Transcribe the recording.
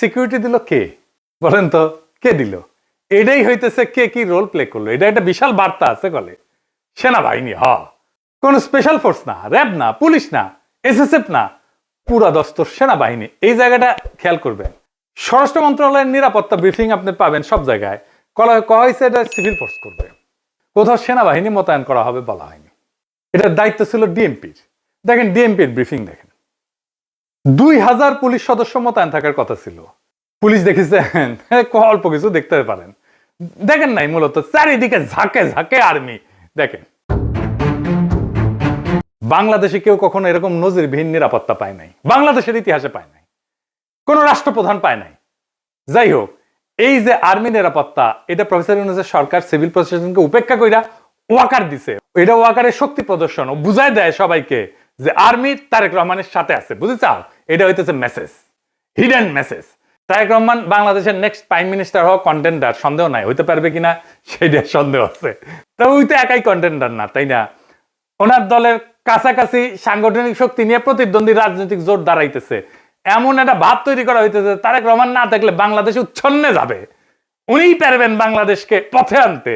Security দিল কে? বলেন তো কে দিল? এটাই হইতেছে কে কি রোল প্লে করলো। এটা একটা বিশাল বার্তা আছে বলে সেনাবাহিনী কোন স্পেশাল ফোর্স না, র্যাব না, পুলিশ না, এসএসএফ না, পুরা দস্তর সেনাবাহিনী। এই জায়গাটা খেয়াল করবেন। স্বরাষ্ট্র মন্ত্রণালয়ের নিরাপত্তা ব্রিফিং আপনি পাবেন সব জায়গায়। হয়েছে এটা সিভিল ফোর্স করবে, কোথাও সেনাবাহিনী মোতায়েন করা হবে বলা হয়নি। এটার দায়িত্ব ছিল ডিএমপির। দেখেন ডিএমপির ব্রিফিং দেখেন, 2000 পুলিশ সদস্য মোতায়েন থাকার কথা ছিল। পুলিশ দেখেছেন অল্প কিছু দেখতে পারেন, দেখেন নাই। মূলত চারিদিকে ঝাঁকে ঝাঁকে আর্মি। দেখেন বাংলাদেশে কেউ কখনো এরকম নজিরবিহীন নিরাপত্তা পায় নাই, বাংলাদেশের ইতিহাসে পায় নাই, কোন রাষ্ট্রপ্রধান পায় নাই। যাই হোক, এই যে আর্মি নিরাপত্তা, এটা প্রফেসর ইউনূসের সরকার সিভিল প্রশাসনকে উপেক্ষা কইরা ওয়াকার দিছে। এটা ওয়াকারের শক্তি প্রদর্শন, বুঝায় দেয় সবাইকে যে আর্মি তারেক রহমানের সাথে আছে। বুঝেছাও? এটা হইতেছে message, hidden message. Tarique Rahman বাংলাদেশের নেক্সট প্রাইম মিনিস্টার হওয়া কন্টেন্ডার, সন্দেহ নাই। হইতে পারবে কিনা সেটা সন্দেহ আছে। তো ওই তো একাই কন্টেন্ডার না, তাই না? ওনার দলের কাছাকাছি সাংগঠনিক শক্তি নিয়ে প্রতিদ্বন্দ্বী রাজনৈতিক জোট দাঁড়াইতেছে। এমন একটা ভাব তৈরি করা হইতেছে তারেক রহমান না থাকলে বাংলাদেশ উচ্ছন্নে যাবে, উনিই পারবেন বাংলাদেশকে পথে আনতে।